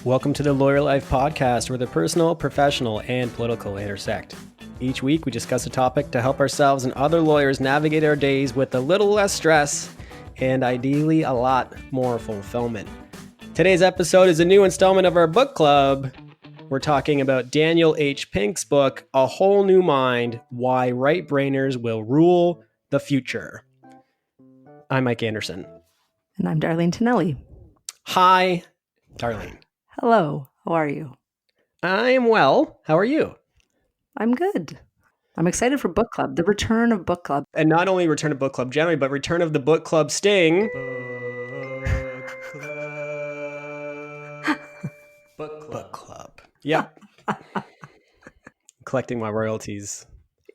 Welcome to the Lawyer Life podcast, where the personal, professional, and political intersect. Each week, we discuss a topic to help ourselves and other lawyers navigate our days with a little less stress and ideally a lot more fulfillment. Today's episode is a new installment of our book club. We're talking about Daniel H. Pink's book, A Whole New Mind: Why Right-Brainers Will Rule the Future. I'm Mike Anderson. And I'm Darlene Tonelli. Hi, Darlene. Hello. How are you? I am well. How are you? I'm good. I'm excited for book club, the return of book club. And not only return of book club generally, but return of the book club sting. Book club. Yep. Collecting my royalties.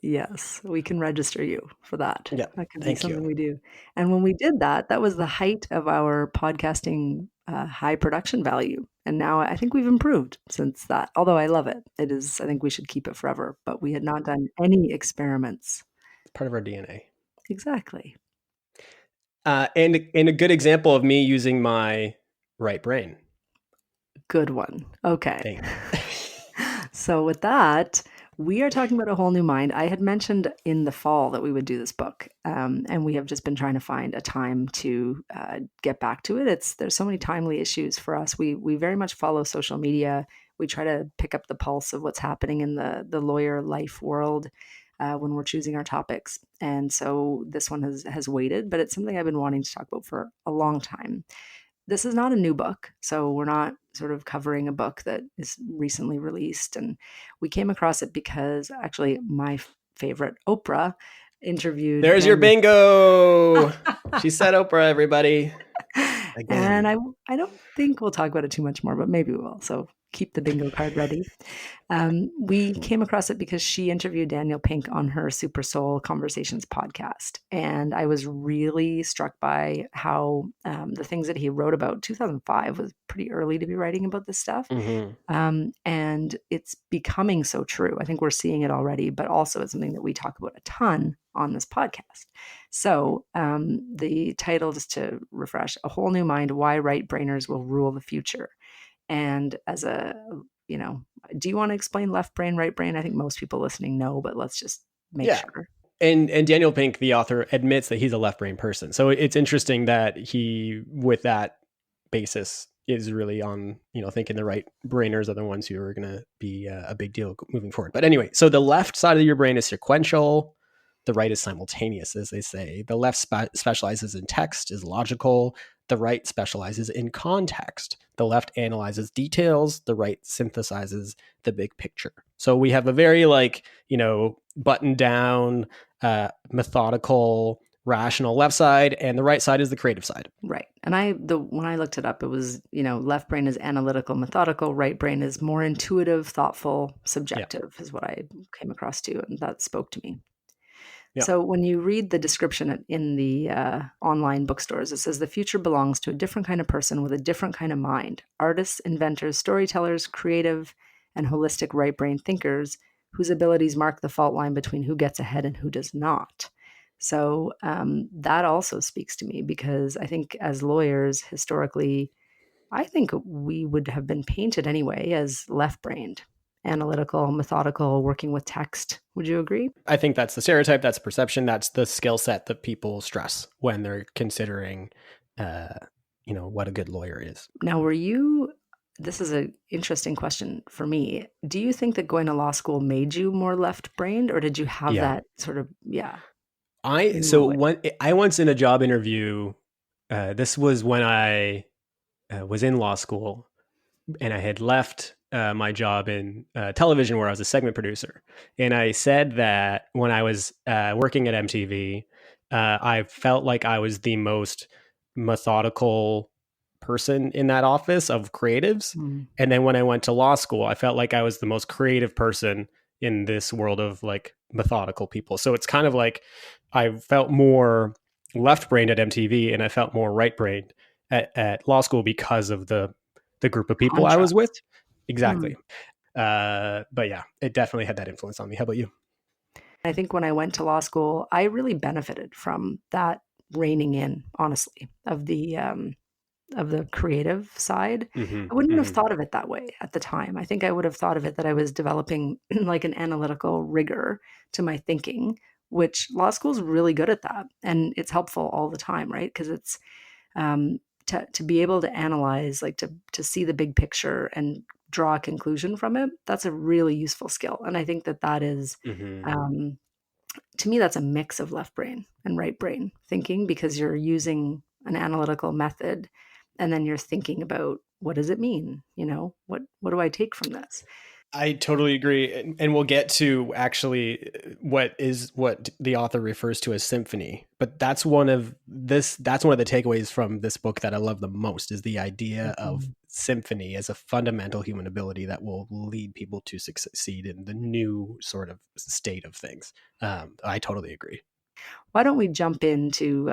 Yes, we can register you for that. Yeah, that could be thank something you. we do. And when we did that, that was the height of our podcasting high production value. And now I think we've improved since that. Although I love it. It is, I think we should keep it forever. But we had not done any experiments. It's part of our DNA. Exactly. And a good example of me using my right brain. Good one. Okay. So with that, we are talking about A Whole New Mind. I had mentioned in the fall that we would do this book, and we have just been trying to find a time to get back to it. There's so many timely issues for us. We very much follow social media. We try to pick up the pulse of what's happening in the lawyer life world when we're choosing our topics. And so this one has waited, but it's something I've been wanting to talk about for a long time. This is not a new book, so we're not sort of covering a book that is recently released. And we came across it because actually my favorite Oprah interviewed. There's your bingo. She said Oprah, everybody. Again. And I don't think we'll talk about it too much more, but maybe we will. So keep the bingo card ready. We came across it because she interviewed Daniel Pink on her Super Soul Conversations podcast. And I was really struck by how the things that he wrote about, 2005 was pretty early to be writing about this stuff. Mm-hmm. And it's becoming so true. I think we're seeing it already, but also it's something that we talk about a ton on this podcast. So the title, just to refresh, A Whole New Mind: Why Right-Brainers Will Rule the Future. And as do you want to explain left brain, right brain? I think most people listening know, but let's just make sure. And Daniel Pink, the author, admits that he's a left brain person. So it's interesting that he, with that basis, is really on, thinking the right brainers are the ones who are going to be a big deal moving forward. But anyway, so the left side of your brain is sequential. The right is simultaneous, as they say. The left specializes in text, is logical. The right specializes in context. The left analyzes details. The right synthesizes the big picture. So we have a very buttoned down, methodical, rational left side, and the right side is the creative side. Right. And when I looked it up, it was, left brain is analytical, methodical. Right brain is more intuitive, thoughtful, subjective, is what I came across to. And that spoke to me. Yeah. So when you read the description in the online bookstores, it says the future belongs to a different kind of person with a different kind of mind. Artists, inventors, storytellers, creative and holistic right brain thinkers whose abilities mark the fault line between who gets ahead and who does not. So that also speaks to me because I think as lawyers, historically, I think we would have been painted anyway as left-brained. Analytical, methodical, working with text. Would you agree? I think that's the stereotype. That's perception. That's the skill set that people stress when they're considering, what a good lawyer is. Now, this is an interesting question for me. Do you think that going to law school made you more left-brained, or did you have that sort of, When I once in a job interview, this was when I was in law school and I had left my job in television where I was a segment producer. And I said that when I was working at MTV, I felt like I was the most methodical person in that office of creatives. Mm. And then when I went to law school, I felt like I was the most creative person in this world of methodical people. So it's kind of like I felt more left-brained at MTV and I felt more right-brained at law school because of the group of people I was with. Exactly. But yeah, it definitely had that influence on me. How about you? I think when I went to law school, I really benefited from that reining in, honestly, of the creative side. Mm-hmm, I wouldn't have mm-hmm, thought of it that way at the time. I think I would have thought of it that I was developing like an analytical rigor to my thinking, which law school is really good at that. And it's helpful all the time, right? Because it's um, to be able to analyze, like to see the big picture and draw a conclusion from it. That's a really useful skill. And I think that that is, mm-hmm. um, to me, that's a mix of left brain and right brain thinking because you're using an analytical method and then you're thinking about what does it mean? What do I take from this? I totally agree, and we'll get to actually what the author refers to as symphony. But that's one of the takeaways from this book that I love the most is the idea of Mhm. symphony as a fundamental human ability that will lead people to succeed in the new sort of state of things. I totally agree. Why don't we jump into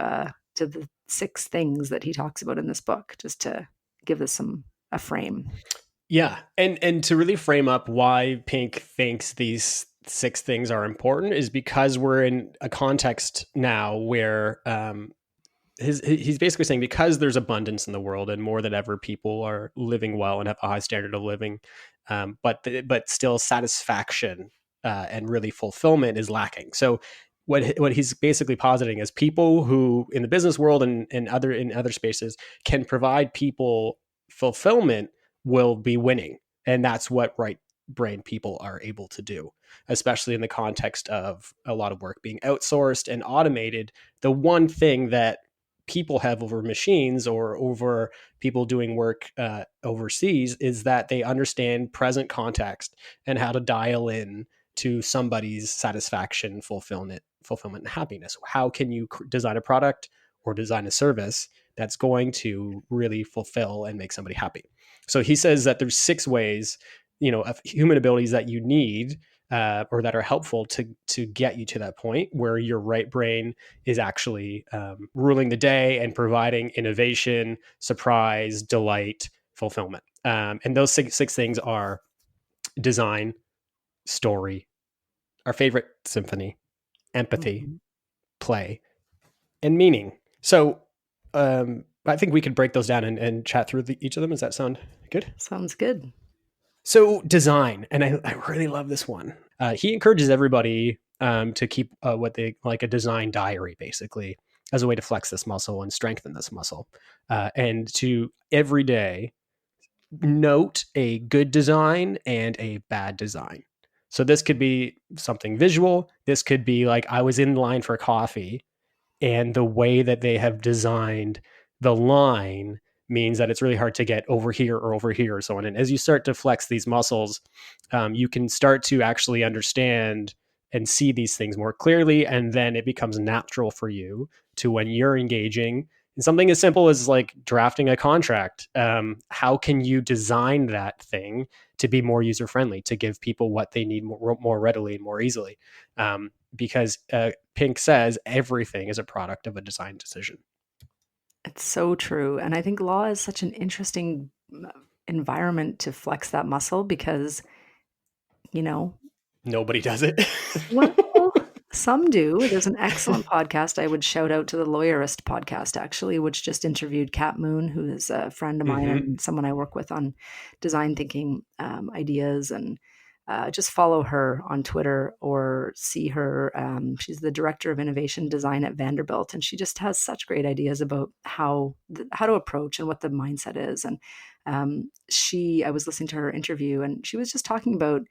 to the 6 things that he talks about in this book, just to give this a frame? Yeah, and to really frame up why Pink thinks these 6 things are important is because we're in a context now where he's basically saying because there's abundance in the world and more than ever people are living well and have a high standard of living, but still satisfaction and really fulfillment is lacking. So what he's basically positing is people who in the business world and other spaces can provide people fulfillment will be winning, and that's what right brain people are able to do, especially in the context of a lot of work being outsourced and automated. The one thing that people have over machines or over people doing work overseas is that they understand present context and how to dial in to somebody's satisfaction, fulfillment, and happiness. How can you design a product or design a service that's going to really fulfill and make somebody happy? So he says that there's 6 ways, of human abilities that you need or that are helpful to get you to that point where your right brain is actually ruling the day and providing innovation, surprise, delight, fulfillment. And those six things are design, story, our favorite symphony, empathy, Mhm. play, and meaning. So I think we could break those down and chat through each of them. Does that sound good? Sounds good. So design, and I really love this one. He encourages everybody to keep what they like a design diary, basically, as a way to flex this muscle and strengthen this muscle, and to every day note a good design and a bad design. So this could be something visual. This could be like I was in line for coffee and the way that they have designed the line means that it's really hard to get over here or over here or so on. And as you start to flex these muscles, you can start to actually understand and see these things more clearly. And then it becomes natural for you to, when you're engaging in something as simple as like drafting a contract, how can you design that thing to be more user friendly, to give people what they need more readily and more easily? Because Pink says everything is a product of a design decision. It's so true. And I think law is such an interesting environment to flex that muscle because, you know, Nobody does it. well, some do. There's an excellent podcast. I would shout out to the Lawyerist podcast, actually, which just interviewed Kat Moon, who is a friend of mine Mm-hmm. and someone I work with on design thinking ideas. And just follow her on Twitter or see her. She's the director of innovation design at Vanderbilt, and she just has such great ideas about how to approach and what the mindset is. And I was listening to her interview, and she was just talking about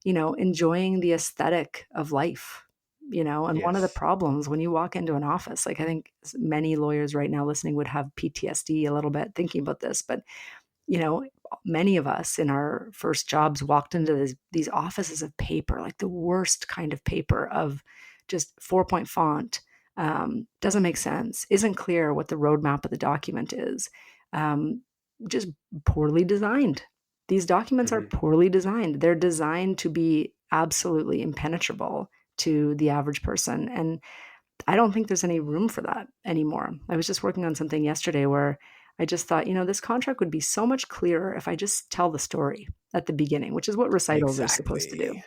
enjoying the aesthetic of life. And one of the Yes. problems when you walk into an office, like I think many lawyers right now listening would have PTSD a little bit thinking about this, but you know, many of us in our first jobs walked into these offices of paper, like the worst kind of paper of just 4-point font, doesn't make sense, isn't clear what the roadmap of the document is, um, just poorly designed. These documents are Mm-hmm. poorly designed. They're designed to be absolutely impenetrable to the average person. And I don't think there's any room for that anymore. I was just working on something yesterday where I just thought, this contract would be so much clearer if I just tell the story at the beginning, which is what recitals are supposed to Exactly.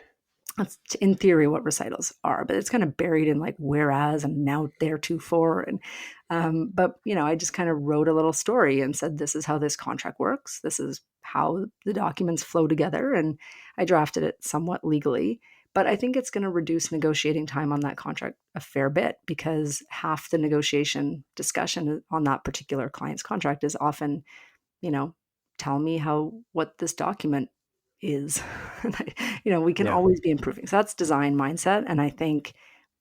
do. That's in theory what recitals are, but it's kind of buried in like whereas and now theretofore. And but I just kind of wrote a little story and said, this is how this contract works. This is how the documents flow together. And I drafted it somewhat legally. But I think it's going to reduce negotiating time on that contract a fair bit, because half the negotiation discussion on that particular client's contract is often, tell me what this document is. We can Yeah. always be improving. So that's design mindset. And I think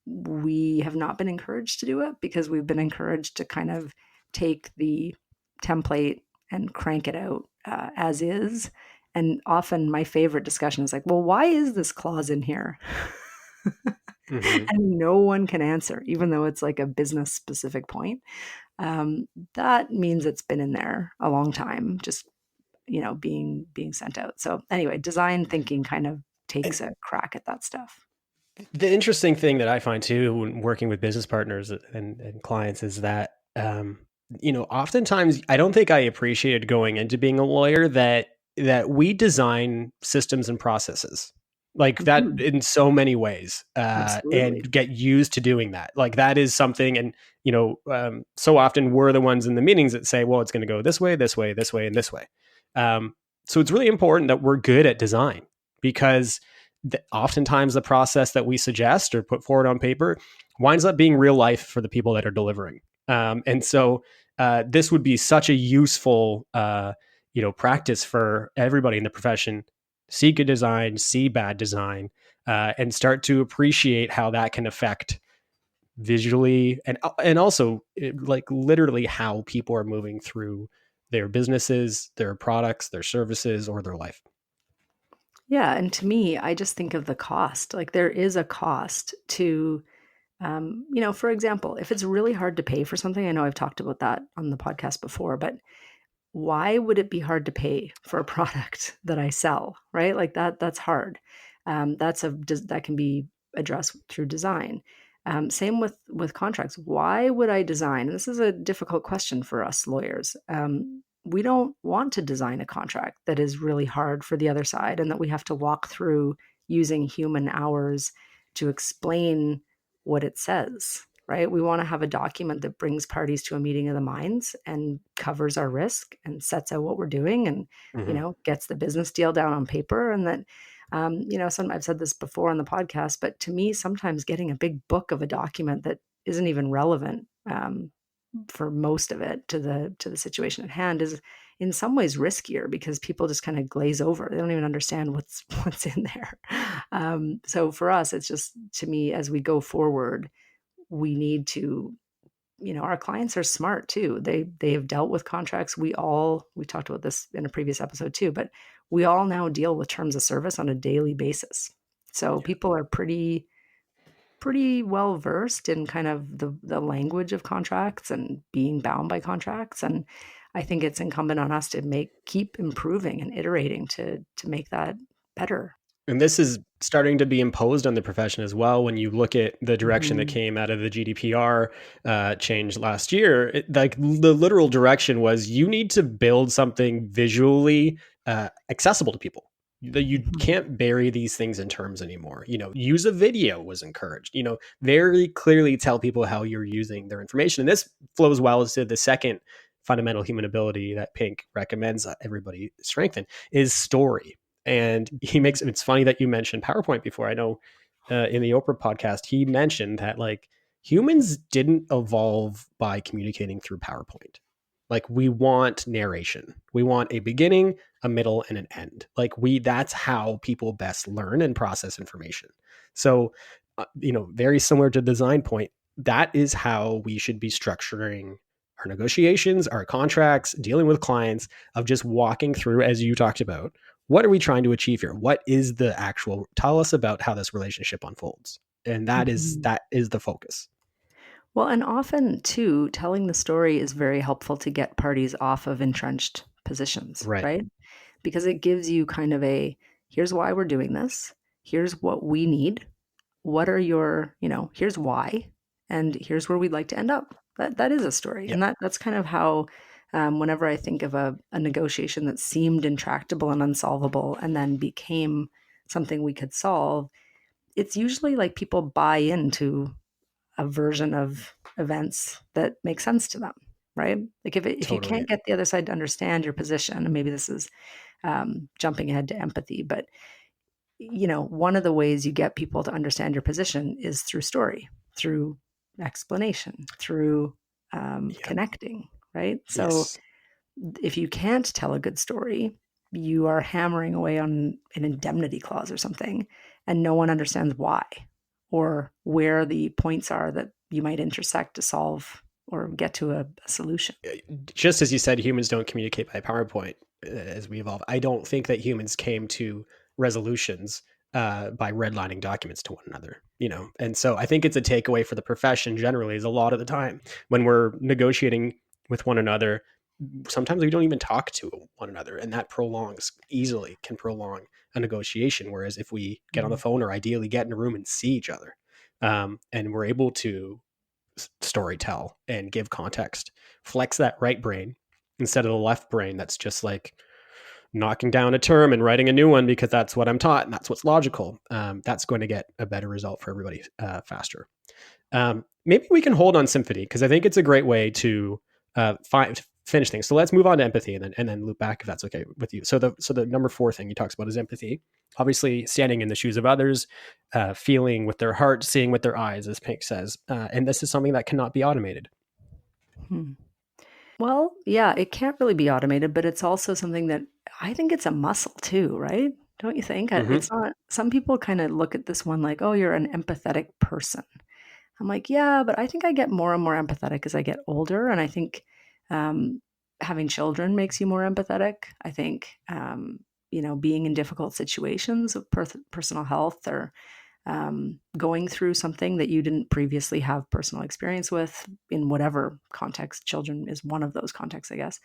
we have not been encouraged to do it, because we've been encouraged to kind of take the template and crank it out as is. And often my favorite discussion is like, well, why is this clause in here? Mm-hmm. And no one can answer, even though it's like a business specific point. That means it's been in there a long time, just being sent out. So anyway, design thinking kind of takes a crack at that stuff. The interesting thing that I find too when working with business partners and clients is that, oftentimes I don't think I appreciated going into being a lawyer that we design systems and processes like that Mhm. in so many ways, Absolutely. and get used to doing that. Like that is something, and so often we're the ones in the meetings that say, well, it's going to go this way, this way, this way, and this way. So it's really important that we're good at design, because oftentimes the process that we suggest or put forward on paper winds up being real life for the people that are delivering. And so this would be such a useful, practice for everybody in the profession. See good design, see bad design, and start to appreciate how that can affect visually and also like literally how people are moving through their businesses, their products, their services, or their life. Yeah. And to me, I just think of the cost. Like there is a cost to, for example, if it's really hard to pay for something, I know I've talked about that on the podcast before, but why would it be hard to pay for a product that I sell, right? Like that's hard. That can be addressed through design. Same with contracts. Why would I design? This is a difficult question for us lawyers. We don't want to design a contract that is really hard for the other side and that we have to walk through using human hours to explain what it says, right? We want to have a document that brings parties to a meeting of the minds and covers our risk and sets out what we're doing and, Mm-hmm. gets the business deal down on paper. And that, I've said this before on the podcast, but to me, sometimes getting a big book of a document that isn't even relevant for most of it to the situation at hand is in some ways riskier, because people just kind of glaze over. They don't even understand what's in there. So for us, it's just, to me, as we go forward, we need to, our clients are smart too. They have dealt with contracts. We talked about this in a previous episode too, but we all now deal with terms of service on a daily basis. So people are pretty well versed in kind of the language of contracts and being bound by contracts. And I think it's incumbent on us to keep improving and iterating to make that better. And this is starting to be imposed on the profession as well. When you look at the direction that Mhm. came out of the GDPR change last year, like the literal direction was you need to build something visually accessible to people. You Mhm. can't bury these things in terms anymore. Use a video was encouraged. Very clearly tell people how you're using their information. And this flows well into the second fundamental human ability that Pink recommends everybody strengthen is story. And it's funny that you mentioned PowerPoint before. I know in the Oprah podcast, he mentioned that like humans didn't evolve by communicating through PowerPoint. Like we want narration. We want a beginning, a middle, and an end. That's how people best learn and process information. So, very similar to design point, that is how we should be structuring our negotiations, our contracts, dealing with clients, of just walking through, as you talked about, what are we trying to achieve here? What is the actual, tell us about how this relationship unfolds. And that is Mhm. that is the focus. Well, and often too, telling the story is very helpful to get parties off of entrenched positions, Right. right? Because it gives you kind of here's why we're doing this, here's what we need, what are here's why, and here's where we'd like to end up. That is a story. Yeah. And that's kind of how, whenever I think of a negotiation that seemed intractable and unsolvable and then became something we could solve, it's usually like people buy into a version of events that makes sense to them, right? Like if you Totally. can't get the other side to understand your position, and maybe this is jumping ahead to empathy, but one of the ways you get people to understand your position is through story, through explanation, through Yeah. connecting, right? So Yes. if you can't tell a good story, you are hammering away on an indemnity clause or something, and no one understands why or where the points are that you might intersect to solve or get to a solution. Just as you said, humans don't communicate by PowerPoint as we evolve. I don't think that humans came to resolutions by redlining documents to one another, And so I think it's a takeaway for the profession generally is a lot of the time when we're negotiating with one another, sometimes we don't even talk to one another, and that can prolong a negotiation. Whereas if we get on the phone or ideally get in a room and see each other, and we're able to story tell and give context, flex that right brain instead of the left brain that's just like knocking down a term and writing a new one because that's what I'm taught and that's what's logical. That's going to get a better result for everybody faster. Maybe we can hold on Symphony because I think it's a great way to finish things. So let's move on to empathy and then loop back if that's okay with you. So the number 4 thing he talks about is empathy. Obviously, standing in the shoes of others, feeling with their heart, seeing with their eyes, as Pink says, and this is something that cannot be automated. Well, yeah, it can't really be automated, but it's also something that I think it's a muscle too, right? Don't you think? Mm-hmm. It's not, some people kind of look at this one like, oh, you're an empathetic person. I'm like, yeah, but I think I get more and more empathetic as I get older. And I think um, having children makes you more empathetic. I think, being in difficult situations of personal health or going through something that you didn't previously have personal experience with in whatever context, children is one of those contexts, I guess.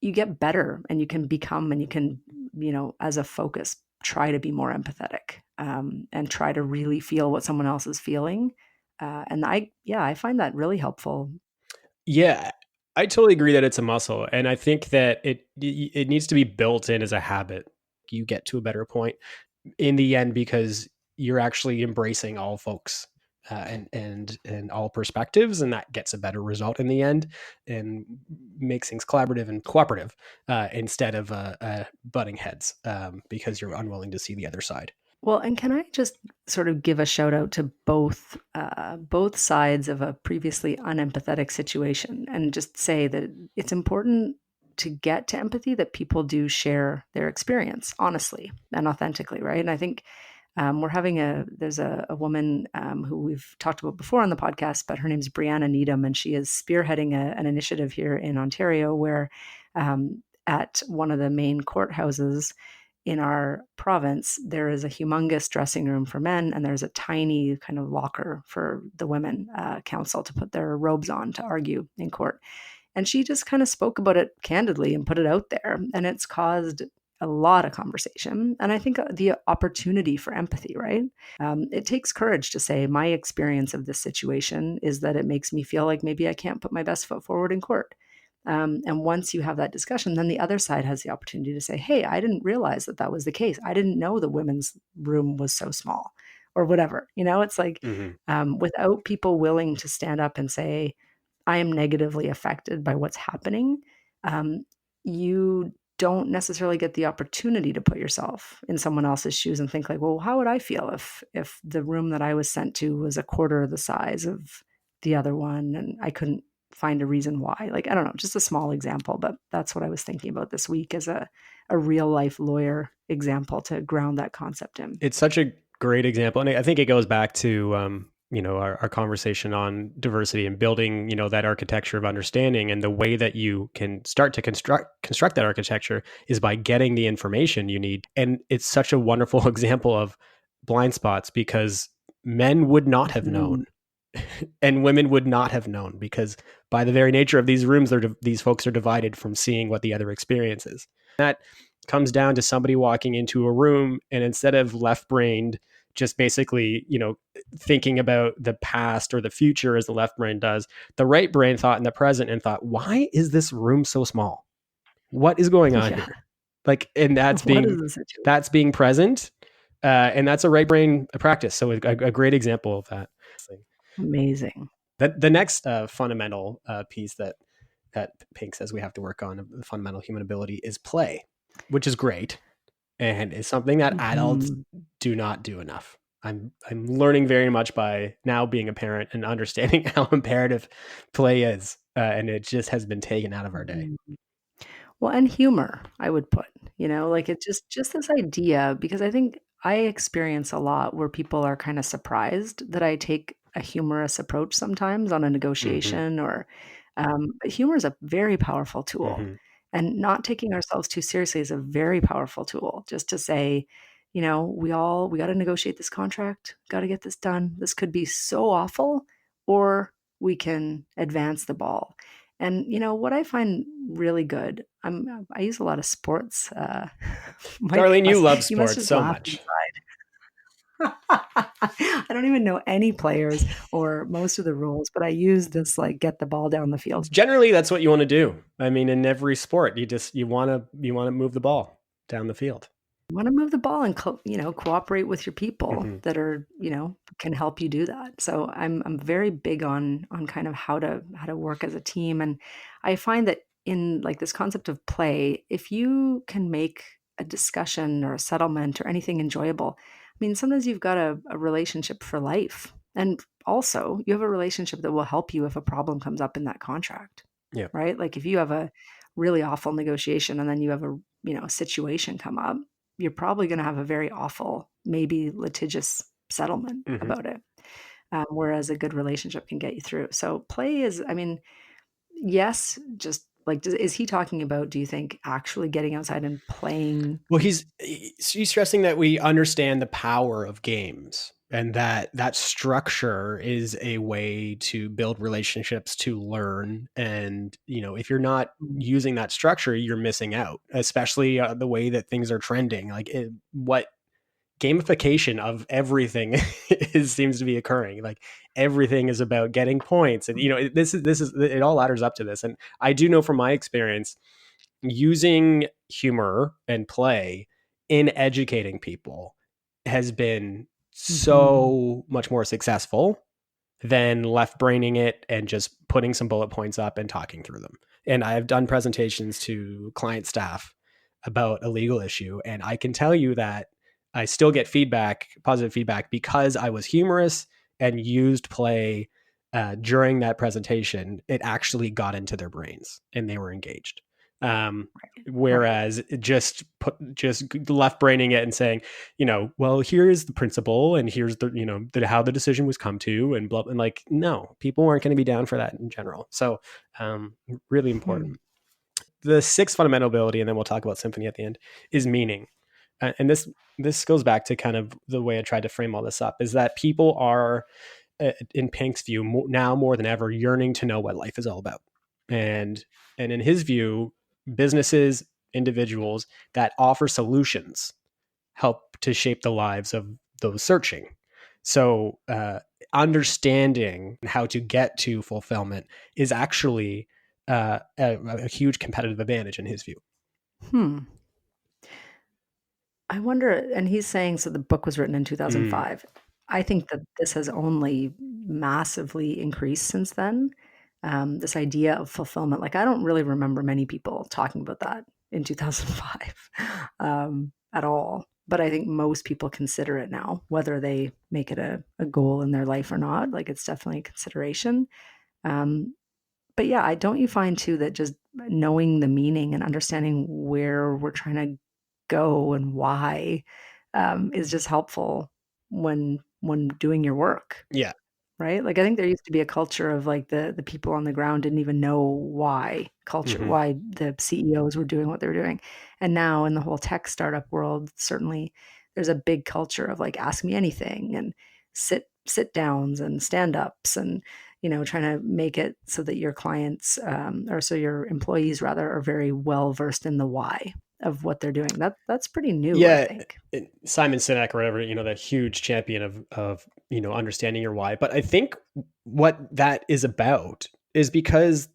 You get better and you can become, and you can, as a focus, try to be more empathetic and try to really feel what someone else is feeling. And I find that really helpful. Yeah, I totally agree that it's a muscle, and I think that it needs to be built in as a habit. You get to a better point in the end because you're actually embracing all folks and all perspectives, and that gets a better result in the end and makes things collaborative and cooperative instead of butting heads because you're unwilling to see the other side. Well, and can I just sort of give a shout out to both sides of a previously unempathetic situation, and just say that it's important to get to empathy that people do share their experience honestly and authentically, right? And I think there's a woman who we've talked about before on the podcast, but her name's Breanna Needham, and she is spearheading an initiative here in Ontario where at one of the main courthouses in our province, there is a humongous dressing room for men, and there's a tiny kind of locker for the women counsel to put their robes on to argue in court. And she just kind of spoke about it candidly and put it out there. And it's caused a lot of conversation. And I think the opportunity for empathy, right? It takes courage to say, my experience of this situation is that it makes me feel like maybe I can't put my best foot forward in court. And once you have that discussion, then the other side has the opportunity to say, hey, I didn't realize that that was the case. I didn't know the women's room was so small or whatever. It's like without people willing to stand up and say, I am negatively affected by what's happening, you don't necessarily get the opportunity to put yourself in someone else's shoes and think like, well, how would I feel if the room that I was sent to was a quarter of the size of the other one and I couldn't find a reason why? Like, I don't know, just a small example, but that's what I was thinking about this week as a real life lawyer example to ground that concept in. It's such a great example, and I think it goes back to our conversation on diversity and building that architecture of understanding, and the way that you can start to construct that architecture is by getting the information you need. And it's such a wonderful example of blind spots because men would not have known and women would not have known because by the very nature of these rooms, these folks are divided from seeing what the other experiences. That comes down to somebody walking into a room and instead of left-brained, just basically, thinking about the past or the future as the left brain does, the right brain thought in the present and thought, why is this room so small? What is going on here? Like, and that's being present And that's a right brain practice. So a great example of that. Amazing. The next fundamental piece that Pink says we have to work on, the fundamental human ability, is play, which is great. And it's something that adults do not do enough. I'm learning very much by now being a parent and understanding how imperative play is. And it just has been taken out of our day. Well, and humor, I would put, like it's just this idea, because I think I experience a lot where people are kind of surprised that I take a humorous approach sometimes on a negotiation, or but humor is a very powerful tool. And not taking ourselves too seriously is a very powerful tool. Just to say, we got to negotiate this contract, got to get this done. This could be so awful, or we can advance the ball. And what I find really good, I use a lot of sports. Darlene, you love You must sports just so laugh much. I don't even know any players or most of the rules, but I use this like get the ball down the field. Generally, that's what you want to do. I mean, in every sport, you want to move the ball down the field. You want to move the ball and cooperate with your people that are can help you do that. So I'm very big on kind of how to work as a team, and I find that in like this concept of play, if you can make a discussion or a settlement or anything enjoyable, I mean, sometimes you've got a relationship for life, and also you have a relationship that will help you if a problem comes up in that contract. Yeah. Right. Like if you have a really awful negotiation and then you have a situation come up, you're probably going to have a very awful, maybe litigious settlement about it. Whereas a good relationship can get you through. So play is, I mean, yes, just like, is he talking about, do you think, actually getting outside and playing? Well, he's stressing that we understand the power of games, and that structure is a way to build relationships, to learn. And, if you're not using that structure, you're missing out, especially the way that things are trending. Like what gamification of everything seems to be occurring. Like everything is about getting points. And, this is, it all ladders up to this. And I do know from my experience, using humor and play in educating people has been so much more successful than left braining it and just putting some bullet points up and talking through them. And I've done presentations to client staff about a legal issue, and I can tell you that I still get positive feedback, because I was humorous and used play during that presentation. It actually got into their brains and they were engaged. Whereas just left braining it and saying, well, here's the principle and here's the, how the decision was come to, and blah, and like, no, people aren't going to be down for that in general. So really important. The sixth fundamental ability, and then we'll talk about Symphony at the end, is meaning. And this goes back to kind of the way I tried to frame all this up, is that people are, in Pink's view, now more than ever, yearning to know what life is all about. And in his view, businesses, individuals that offer solutions help to shape the lives of those searching. So understanding how to get to fulfillment is actually a huge competitive advantage in his view. I wonder, and he's saying, so the book was written in 2005. I think that this has only massively increased since then. This idea of fulfillment, like I don't really remember many people talking about that in 2005 at all. But I think most people consider it now, whether they make it a goal in their life or not. Like it's definitely a consideration. But yeah, don't you find too that just knowing the meaning and understanding where we're trying to go and why is just helpful when doing your work? Yeah. Right? Like I think there used to be a culture of like the people on the ground didn't even know why why the CEOs were doing what they were doing. And now in the whole tech startup world, certainly there's a big culture of like ask me anything and sit downs and stand ups and trying to make it so that your clients or so your employees rather are very well versed in the why of what they're doing. That's pretty new, I think. Simon Sinek or whatever, the huge champion of understanding your why. But I think what that is about is because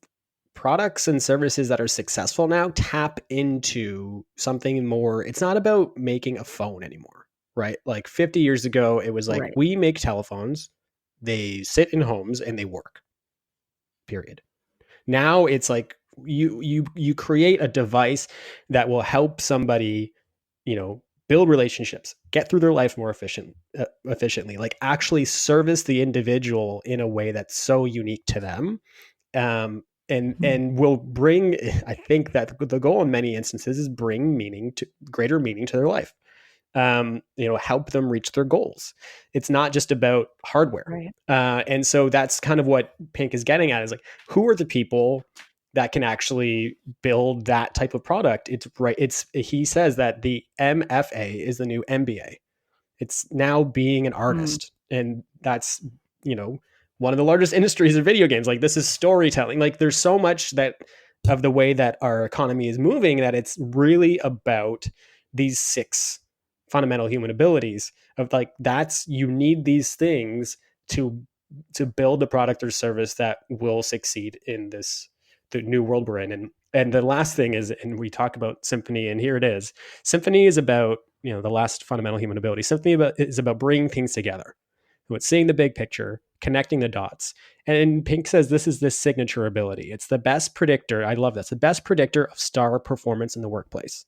products and services that are successful now tap into something more. It's not about making a phone anymore, right? Like 50 years ago, it was like, Right. we make telephones, they sit in homes and they work, period. Now it's like you create a device that will help somebody, build relationships, get through their life more efficiently, like actually service the individual in a way that's so unique to them. And will bring, I think that the goal in many instances is bring greater meaning to their life. Help them reach their goals. It's not just about hardware. Right. And so that's kind of what Pink is getting at, is like, who are the people that can actually build that type of product? He says that the MFA is the new MBA. It's now being an artist. And that's, one of the largest industries of video games. Like, this is storytelling. Like, there's so much that of the way that our economy is moving that it's really about these 6 fundamental human abilities of, like, you need these things to build a product or service that will succeed in the new world we're in. And the last thing is, and we talk about Symphony, and here it is. Symphony is about, the last fundamental human ability. Symphony is about bringing things together. So it's seeing the big picture, connecting the dots. And Pink says this is the signature ability. It's the best predictor. I love this. The best predictor of star performance in the workplace.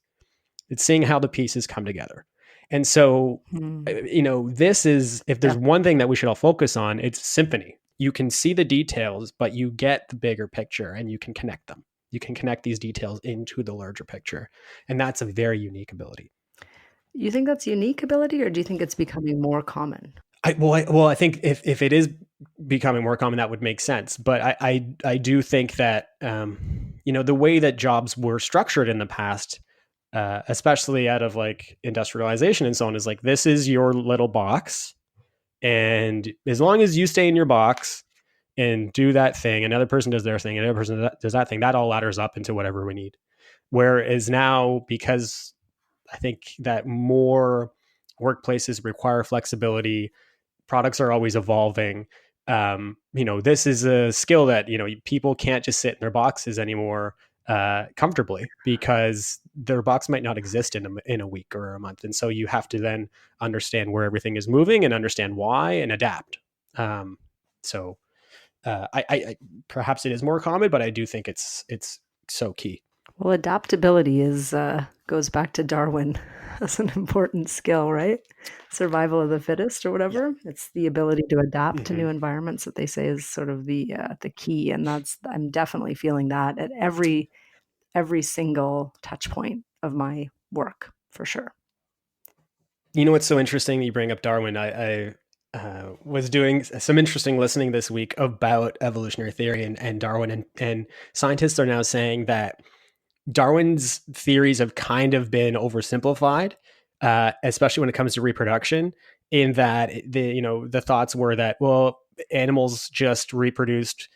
It's seeing how the pieces come together. And so, this is, if there's one thing that we should all focus on, it's Symphony. You can see the details, but you get the bigger picture and you can connect them. You can connect these details into the larger picture. And that's a very unique ability. You think that's a unique ability, or do you think it's becoming more common? I think if it is becoming more common, that would make sense. But I do think that, the way that jobs were structured in the past, especially out of like industrialization and so on, is like, this is your little box. And as long as you stay in your box and do that thing, another person does their thing, another person does that thing, that all ladders up into whatever we need. Whereas now, because I think that more workplaces require flexibility, products are always evolving. This is a skill that, people can't just sit in their boxes anymore comfortably, because their box might not exist in a week or a month. And so you have to then understand where everything is moving and understand why and adapt. So I perhaps it is more common, but I do think it's so key. Well, adaptability goes back to Darwin as an important skill, right? Survival of the fittest or whatever. Yeah. It's the ability to adapt to new environments that they say is sort of the key. And I'm definitely feeling that at every single touch point of my work, for sure. What's so interesting that you bring up Darwin? I was doing some interesting listening this week about evolutionary theory and Darwin, and scientists are now saying that Darwin's theories have kind of been oversimplified, especially when it comes to reproduction, in that the thoughts were that, well, animals just reproduced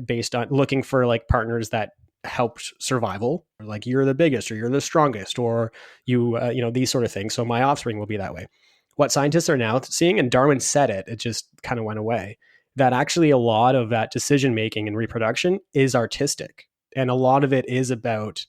based on looking for like partners that helped survival, like you're the biggest or you're the strongest, or these sort of things. So my offspring will be that way. What scientists are now seeing, and Darwin said it just kind of went away, that actually a lot of that decision making and reproduction is artistic. And a lot of it is about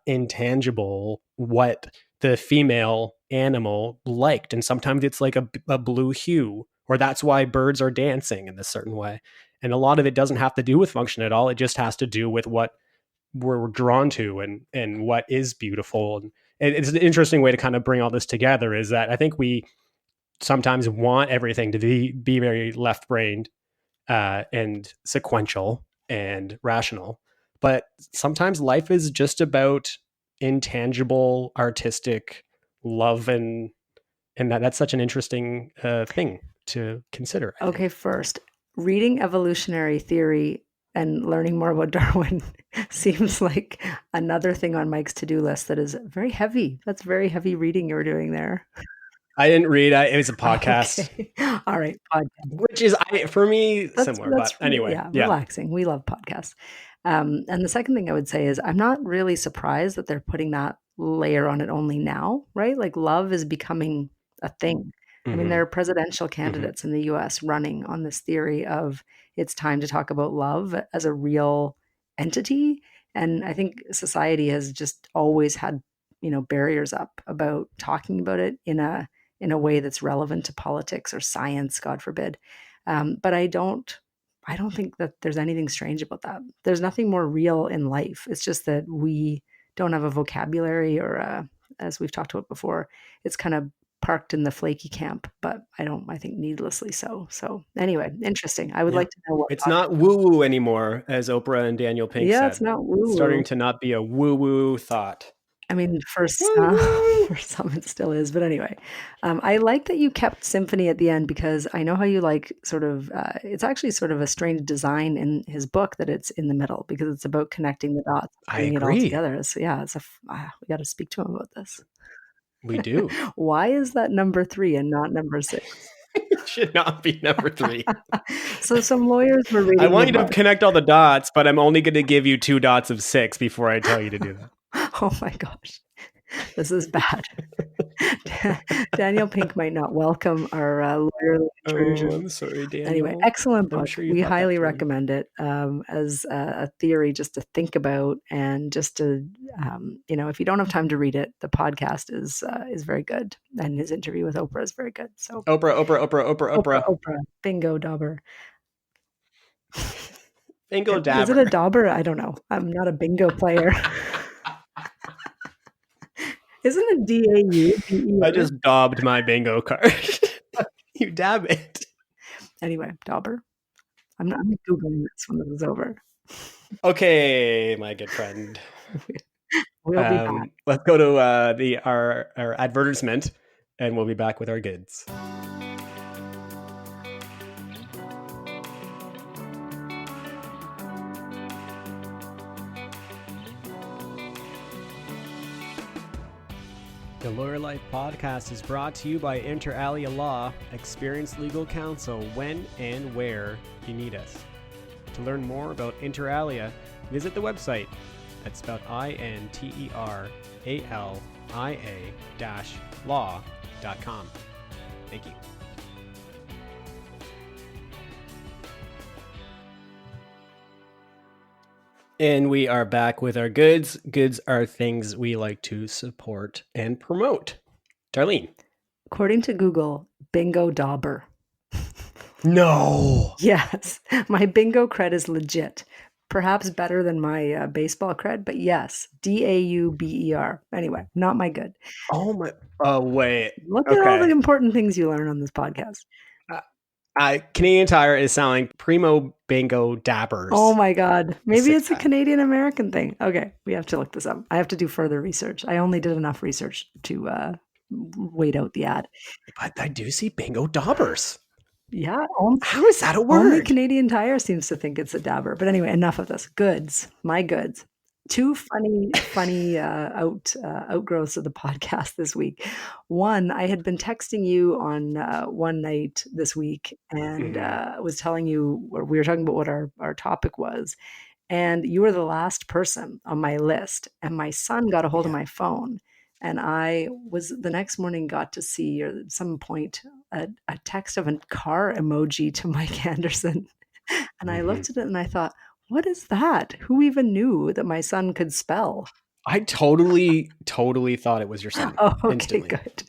intangible, what the female animal liked. And sometimes it's like a blue hue, or that's why birds are dancing in this certain way. And a lot of it doesn't have to do with function at all. It just has to do with what we're drawn to and what is beautiful. And it's an interesting way to kind of bring all this together, is that I think we sometimes want everything to be very left-brained and sequential and rational. But sometimes life is just about intangible, artistic love, and that's such an interesting thing to consider. Okay, first, reading evolutionary theory and learning more about Darwin seems like another thing on Mike's to-do list that is very heavy. That's very heavy reading you're doing there. I didn't read. It was a podcast. Okay. All right, podcast. Which is, for me, similar. But anyway, yeah, relaxing. We love podcasts. And the second thing I would say is I'm not really surprised that they're putting that layer on it only now, right? Like, love is becoming a thing. I mean, there are presidential candidates in the US running on this theory of it's time to talk about love as a real entity. And I think society has just always had, barriers up about talking about it in a in a way that's relevant to politics or science, God forbid. But I don't think that there's anything strange about that. There's nothing more real in life. It's just that we don't have a vocabulary, or as we've talked about before, it's kind of parked in the flaky camp, but I think needlessly so. So anyway, interesting. I would like to know what it's not woo-woo anymore, as Oprah and Daniel Pink said. It's not woo-woo. It's starting to not be a woo-woo thought. I mean, for some it still is, but anyway, I like that you kept Symphony at the end, because I know how you like sort of, it's actually sort of a strange design in his book that it's in the middle, because it's about connecting the dots, putting it all together. So yeah, we got to speak to him about this. We do. Why is that number 3 and not number 6? It should not be number 3. So some lawyers were reading. I want you to connect all the dots, but I'm only going to give you 2 dots of 6 before I tell you to do that. Oh my gosh, this is bad. Daniel Pink might not welcome our lawyerly intrusion. I'm sorry, Daniel. Anyway, excellent book. Sure we highly recommend it as a theory just to think about, and just to, if you don't have time to read it, the podcast is very good, and his interview with Oprah is very good. So Oprah. Bingo dauber. Bingo dabber. Is it a dauber? I don't know. I'm not a bingo player. Isn't it DAUBER? I just daubed my bingo card. You dab it. Anyway, dauber. I'm Googling this when this is over. Okay, my good friend. We'll be back. Let's go to our advertisement, and we'll be back with our goods. The Lawyer Life podcast is brought to you by Inter Alia Law, experienced legal counsel when and where you need us. To learn more about Inter Alia, visit the website. That's spelled INTERALIA-law.com. Thank you. And we are back with our goods. Goods are things we like to support and promote. Darlene. According to Google, bingo dauber. No. Yes. My bingo cred is legit. Perhaps better than my baseball cred, but yes, DAUBER. Anyway, not my good. Oh my. Oh, wait. Look at all the important things you learn on this podcast. Canadian Tire is selling Primo Bingo Dabbers. Oh my God. Maybe it's a Canadian American thing. Okay. We have to look this up. I have to do further research. I only did enough research to wait out the ad. But I do see Bingo Dabbers. Yeah. How is that a word? Only Canadian Tire seems to think it's a dabber. But anyway, enough of this. Goods. My goods. 2 funny outgrowths of the podcast this week. One, I had been texting you on one night this week, and was telling you, or we were talking about what our topic was, and you were the last person on my list, and my son got a hold of my phone, and I was the next morning got to see, or at some point, a text of a car emoji to Mike Anderson, and I looked at it and I thought, what is that? Who even knew that my son could spell? I totally thought it was your son. Oh, okay, instantly. Good.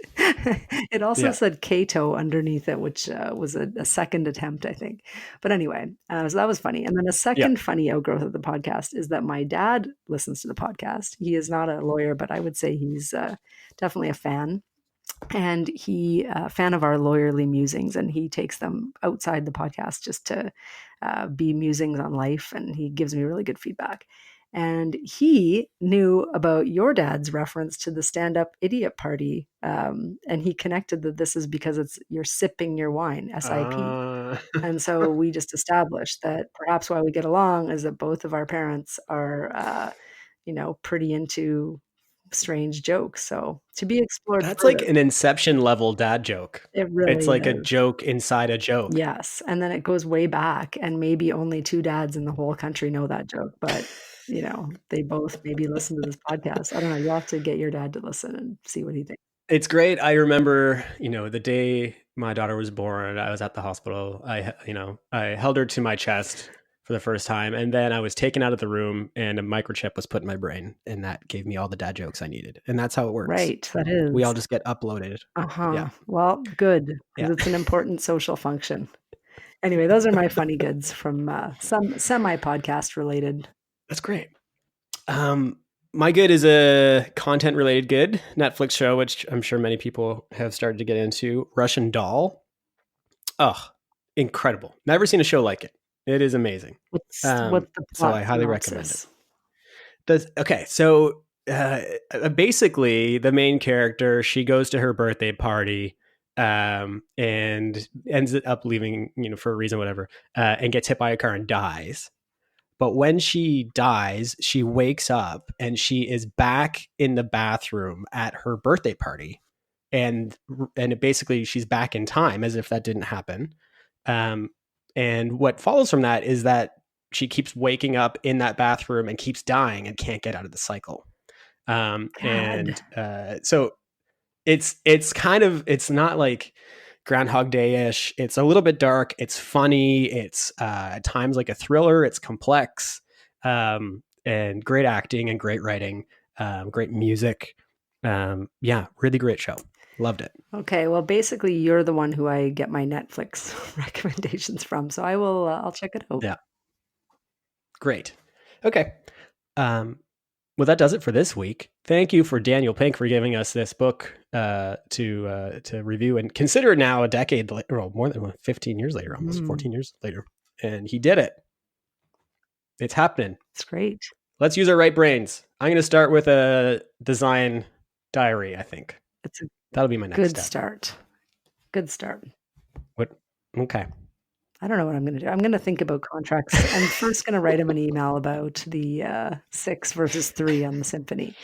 It also said Cato underneath it, which was a second attempt, I think. But anyway, so that was funny. And then a second funny outgrowth of the podcast is that my dad listens to the podcast. He is not a lawyer, but I would say he's definitely a fan. And he a fan of our lawyerly musings, and he takes them outside the podcast just to be musings on life, and he gives me really good feedback. And he knew about your dad's reference to the stand-up idiot party, and he connected that this is because you're sipping your wine, SIP. And so we just established that perhaps why we get along is that both of our parents are, pretty into strange jokes. So to be explored. That's further. Like an Inception level dad joke. It really It's like is. A joke inside a joke. Yes. And then it goes way back, and maybe only 2 dads in the whole country know that joke, but they both maybe listen to this podcast. I don't know. You'll have to get your dad to listen and see what he thinks. It's great. I remember, the day my daughter was born, I was at the hospital. I held her to my chest for the first time. And then I was taken out of the room and a microchip was put in my brain, and that gave me all the dad jokes I needed. And that's how it works. Right. That is. We all just get uploaded. Yeah. Well, good. Because it's an important social function. Anyway, those are my funny goods from some semi-podcast related. That's great. My good is a content related good Netflix show, which I'm sure many people have started to get into. Russian Doll. Oh, incredible. Never seen a show like it. It is amazing. What's the plot so I highly recommend it. Okay, so basically the main character, she goes to her birthday party and ends up leaving, for a reason, whatever, and gets hit by a car and dies. But when she dies, she wakes up and she is back in the bathroom at her birthday party. And basically she's back in time as if that didn't happen. And what follows from that is that she keeps waking up in that bathroom and keeps dying and can't get out of the cycle. So it's not like Groundhog Day-ish. It's a little bit dark. It's funny. It's at times like a thriller. It's complex, and great acting and great writing, great music. Really great show. Loved it. Okay, well, basically, you're the one who I get my Netflix recommendations from, so I'll check it out. Yeah, great. Okay. Well, that does it for this week. Thank you for Daniel Pink for giving us this book to review and consider now a decade later, or more than 15 years later, almost 14 years later. And he did it. It's happening. It's great. Let's use our right brains. I'm going to start with a design diary, I think. That'll be my next step. Good start. What? Okay. I don't know what I'm going to do. I'm going to think about contracts. I'm first going to write him an email about the 6 versus 3 on the Symphony.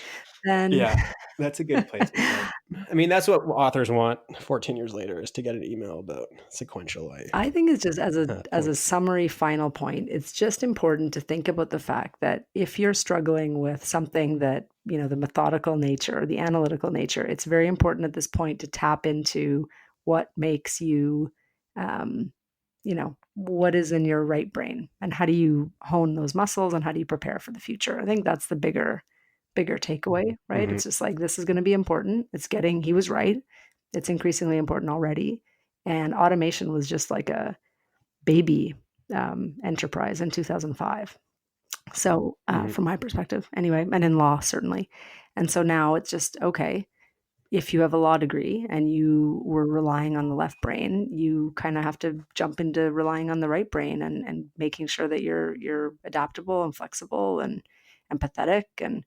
Then, yeah, that's a good place to start. I mean, that's what authors want 14 years later, is to get an email about sequential. I think it's just as a summary final point, it's just important to think about the fact that if you're struggling with something that, the methodical nature or the analytical nature, it's very important at this point to tap into what makes you, what is in your right brain and how do you hone those muscles and how do you prepare for the future? I think that's the bigger takeaway, right? It's just like, this is going to be important. He was right. It's increasingly important already. And automation was just like a baby enterprise in 2005. So from my perspective, anyway, and in law, certainly. And so now it's just, okay, if you have a law degree and you were relying on the left brain, you kind of have to jump into relying on the right brain and making sure that you're adaptable and flexible and empathetic and,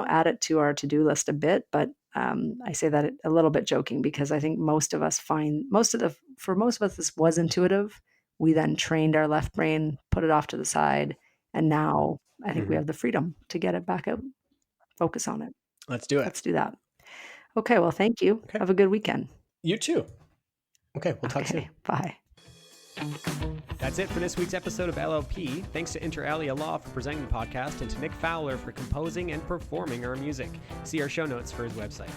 add it to our to-do list a bit. But I say that a little bit joking because I think most of us for most of us, this was intuitive. We then trained our left brain, put it off to the side. And now I think we have the freedom to get it back out, focus on it. Let's do it. Let's do that. Okay, well, thank you. Okay. Have a good weekend. You too. Okay, we'll talk soon. Bye. That's it for this week's episode of LLP. Thanks to Inter Alia Law for presenting the podcast and to Nick Fowler for composing and performing our music. See our show notes for his website.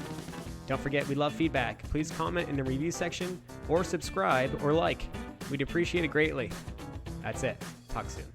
Don't forget, we love feedback. Please comment in the review section or subscribe or like. We'd appreciate it greatly. That's it. Talk soon.